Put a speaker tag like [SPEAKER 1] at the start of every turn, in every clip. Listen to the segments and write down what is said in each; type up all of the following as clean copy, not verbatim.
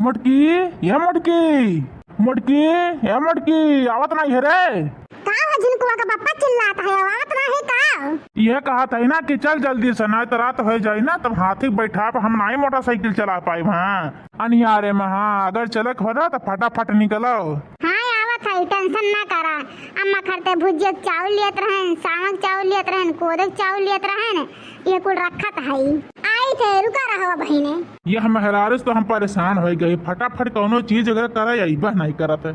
[SPEAKER 1] मटकी या मटकी मटकी या मटकी आवत नहीं है रे।
[SPEAKER 2] का जिनको का पापा चिल्लाता है आवाज ना है का।
[SPEAKER 1] यह कहा था ना कि चल जल्दी से ना तो रात हो जाए ना तब हाथी बैठा हम ना ही मोटरसाइकिल चला पाए वहाँ अनियारे में। हाँ अगर चलक हो ना तो फटाफट निकलो।
[SPEAKER 2] हाँ आवत है टेंशन ना करा। अम्मा खरते भुजिया चावल लियत रहन सामक चावल लियत रहन कोदक चावल लियत रहन ये कुल रखत है आई थे रुका रहा भाई ने।
[SPEAKER 1] यह मेहरारूस तो हम परेशान हो गए फटाफट कोनो चीज अगर करे अइबा नहीं करत है।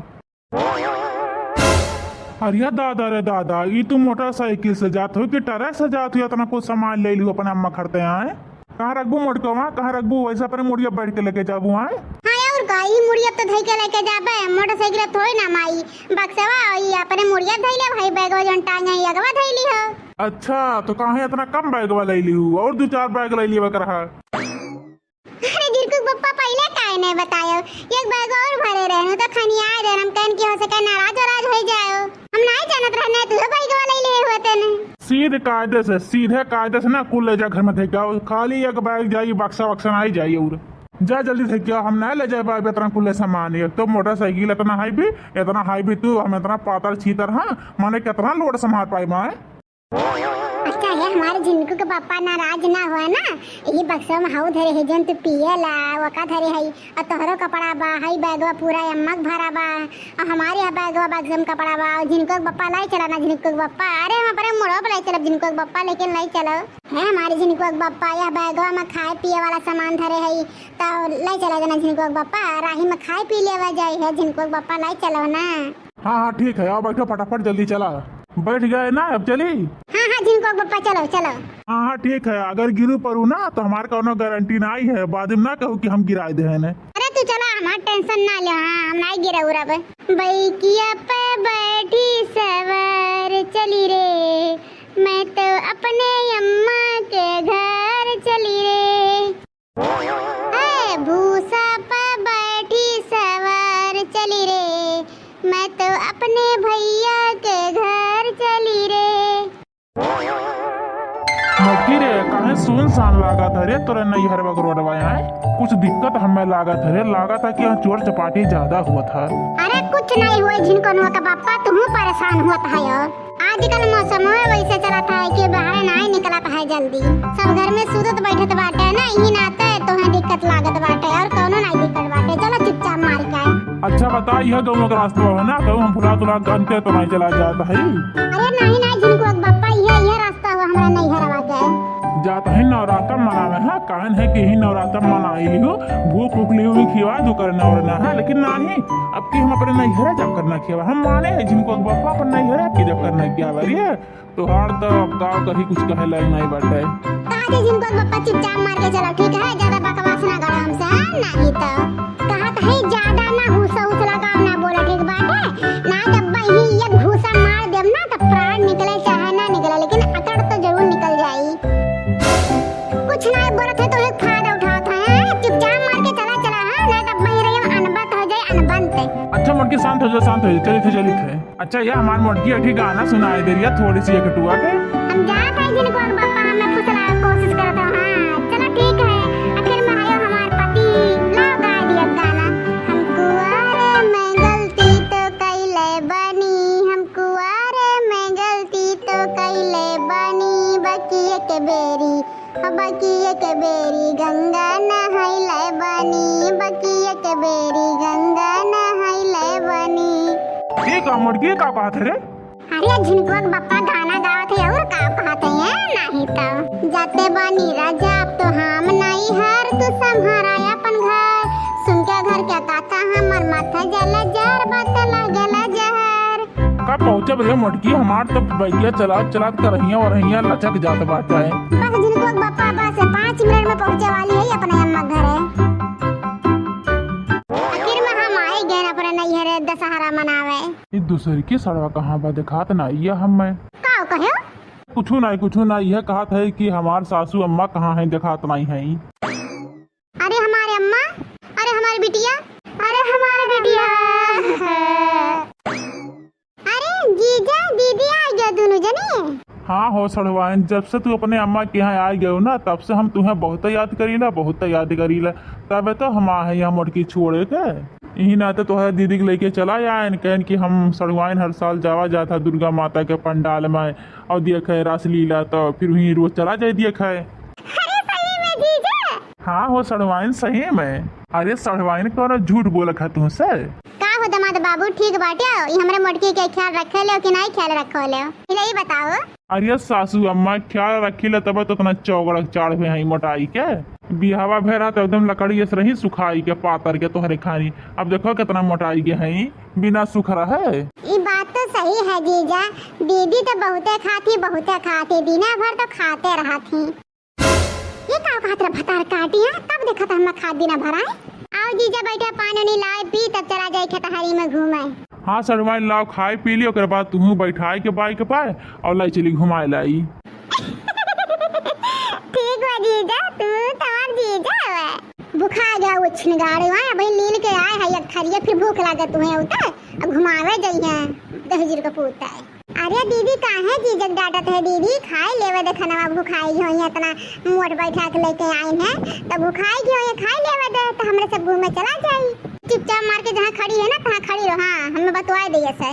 [SPEAKER 1] अरे दादा रे दादा ये तू मोटरसाइकिल से जात हो कि ट्रक से जात हो इतना कुछ सामान ले लू अपने अम्मा खड़ते आए कहाँ रखबू मोटकवा कहाँ रखबू वैसा पर मुड़िया बैठ के लेके जाबू आए।
[SPEAKER 2] हाँ और गाई मुड़िया तो धई के लेके जाबे मोटरसाइकिल थोड़ी ना माई बक्सवा ई अपने मुड़िया धई ले भाई बैगवा जन टांगा अगवा धई ली हो।
[SPEAKER 1] अच्छा तो कहाँ इतना कम बैग वाला ले ली और 2-4 बैग ले लिया कर।
[SPEAKER 2] अरे जिनको पप्पा पहले काहे नहीं बतायो एक बैग और भरे रहनु तो खनिया दे हम कहन की हो सके नाराज हो जाओ हम नहीं जानत रहने तू बैग वाला ले हुए तने।
[SPEAKER 1] सीधे कायदे से ना कुल ले जा घर में थे क्या खाली एक बैग जाइए बक्सा वक्सा आई जाइए और जा जल्दी से क्या हम नहीं ले जाए पाए इतना कुल सामान एक तो मोटरसाइकिल इतना हाई भी तू हम इतना पातर छीतर हाँ माने कितना लोड संभाल पाए माए।
[SPEAKER 2] अच्छा है हमारे जिनको के पापा नाराज ना हुआ ना ये बक्सा में हाउ धरे है जन तो पियला वका धरे है और तोहरो कपड़ा बा हई बैगवा पूरा अम्मक भरा बा और हमारे यहाँ बैगवा बक्सम कपड़ा बा और जिनको के पापा लाई चला ना जिनको के पापा अरे हम पर मोड़ो पर लाई चलब जिनको के पापा लेकिन लाई चलो है हमारे जिनको के पापा यह बैगवा में खाए पिए वाला सामान धरे है तो लाई चला जाना जिनको के पापा राही में खाए पी लेवा जाए है जिनको के पापा लाई चलो ना।
[SPEAKER 1] हाँ ठीक है आओ बैठो फटाफट जल्दी चला बैठ गए ना अब चली।
[SPEAKER 2] हाँ हाँ जिनको पापा चलो चलो।
[SPEAKER 1] हाँ ठीक है अगर गिरू पड़ू ना तो हमारे कोनो गारंटी ना ही है बाद में ना कहो कि हम गिराए दे हैं।
[SPEAKER 2] अरे तू चला हमारा टेंशन ना ले हाँ हम नहीं गिरा उरा पे बैकिया पे बैठी सवार चली रे मैं तो अपने अम्मा के घर चली रे भूसा पे बैठी सवार चली रे मैं तो अपने भैया के घर चली रे।
[SPEAKER 1] मटकी रे कहे सुनसान लागा था रे तोरे नहीं हर वक्त रोडवा है कुछ दिक्कत हमें लागा था रे लागा था कि यहाँ चोर चपाटी ज्यादा हुआ था।
[SPEAKER 2] अरे कुछ नहीं हुआ जिनको नुआ का पापा तुम परेशान हुआ था यार आजकल मौसम वैसे चला था कि बाहर नहीं निकला है जल्दी सब घर में सुधत बैठत बाटे ना यही नाते तो है दिक्कत लागत बाटे और कोनो नहीं दिक्कत बाटे चलो चुपचाप मार के।
[SPEAKER 1] अच्छा बता यह दोनों का रास्ता है ना कहूँ हम फुला तुला जानते तो नहीं चला जाता है।
[SPEAKER 2] अरे नहीं जिनको पापा ये रास्ता हुआ हमारा नहीं हरवा के
[SPEAKER 1] जाता है नवरात्र मनावे है कारण है कि ही नवरात्र मनाई हो भूख भूख ली हुई खिवा जो करना और ना है लेकिन नहीं अब की हम अपने नहीं हरे जब करना खिवा हम माने हैं जिनको पापा अपन नहीं हरे की जब करना क्या बारी तो हार तो अब गाँव कहीं कुछ कहे लग नहीं बैठे
[SPEAKER 2] जिनको पापा चुपचाप मार के चलो ठीक है ज्यादा बकवास ना करो हमसे नहीं तो कहा है ज्यादा ना घूसा उछला काम ना बोला ठीक बात है ना जब ही ये घूसा मार देम ना तो प्राण निकले चाहे ना निकले लेकिन अकड़ तो जरूर निकल जाई कुछ ना बोलत है तो एक फायदा उठावत है चुपचाप मार के चला हां ना तब वही रही अनबत हो जाए अनबंत।
[SPEAKER 1] अच्छा मटकी शांत हो जाओ चली थे। अच्छा ये हमारी मटकी अठी गाना सुनाई दे रही है थोड़ी सी कटुआ के
[SPEAKER 2] हम जात है जिनको पापा हमें फुसला कोशिश करता हां चलो ठीक है आखिर में आयो हमार पति ला गा दिया गाना हम कुआरे में गलती तो कैले बनी हम कुआरे में गलती तो कैले बनी बकिए के बेरी गंगा नहाइले बनी बकिए के बेरी गंगा नहाइले बनी।
[SPEAKER 1] ठीक है मटकी का बात है रे।
[SPEAKER 2] अरे जिनको पापा गाना गावत है और का कहते हैं नहीं तो जाते बनी राजा अब तो हम नहीं हर तू संभारा अपन घर सुन के घर क्या ताता हमर माथा जला जार बात लागला जहर
[SPEAKER 1] का पहुंचे बे मटकी हमार तो बैगिया चला कर रही और रही लचक जात बात है
[SPEAKER 2] बस जिनको पापा बस 5 मिनट में पहुंचे वाली है अपने अम्मा घर है आखिर में हम आए गए अपने नैहरे दशहरा मनावे
[SPEAKER 1] ये दूसरी की सड़वा कहाँ बा दिखात ना ये हम मैं
[SPEAKER 2] का कहो
[SPEAKER 1] कुछ नहीं यह कहा था कि हमार सासू अम्मा कहाँ है दिखात नहीं है।
[SPEAKER 2] अरे हमारे अम्मा अरे हमारी बिटिया अरे हमारी बिटिया अरे जीजा दीदी आ गया दोनों जने।
[SPEAKER 1] हाँ हो सड़वाइन, जब से तू अपने अम्मा के यहाँ आ गए ना तब से हम तुम्हें बहुत याद करीला, बहुत याद करीला। तब तो हम आ यहाँ मोटकी छोड़े के यही नाते तो है दीदी के लेके चला आए कहन कि हम सड़वाइन हर साल जावा जाता दुर्गा माता के पंडाल में और देखे रासलीला, तो फिर वहीं रोज चला जाए देखे।
[SPEAKER 2] अरे सही में जीजा?
[SPEAKER 1] हाँ हो सड़वाइन सही में। अरे सड़वाइन कौन झूठ बोल खा तुमसे?
[SPEAKER 2] का हो दमाद बाबू ठीक बाटे? ये हमरे मोटकी के ख्याल रखे ले कि नहीं ख्याल रखो ले, यही बताओ।
[SPEAKER 1] अरे सासू अम्मा ख्याल रखी ले तब तो उतना चौगड़ चाड़ में है मोटाई के। बिहावा भेरा तो एकदम लकड़ी से रही सुखाई के पातर के तोहरे खानी, अब देखो कितना मोटाई के है बिना सुख रहे।
[SPEAKER 2] ये बात तो सही है जीजा, दीदी तो बहुते खाती दिना भर तो खाते रहती। ये का खातर भतार काटी है तब देखा था हम खा दिना भराए। आओ जीजा बैठे पानी नहीं लाए पी तब चला जाए खेतहरी में घूमे।
[SPEAKER 1] हाँ सड़वाइन लाओ खाए पी लियो, ओकर बाद तू बैठाई के बाइक पाए और लाई चली घुमाए लाई।
[SPEAKER 2] ठीक है जीजा, तू तमार जीजा है। भूखा गया उछन गाड़ी वहाँ अभी लील के आए है अखरिया, फिर भूख लागत तुम्हें उतर अब घुमावे जाइए दहजर का पूता है। अरे दीदी काहे जीजा डांटत है? दीदी खाए लेवे दे खाना भूखाई हो इतना मोट बैठा के लेके आए हैं तो भूखाई हो खाए लेवे दे तो हमरे सब घूमे चला जाई। चुपचाप मार के जहाँ खड़ी है ना तहाँ खड़ी रहो। हाँ हमें बतवा दिए से।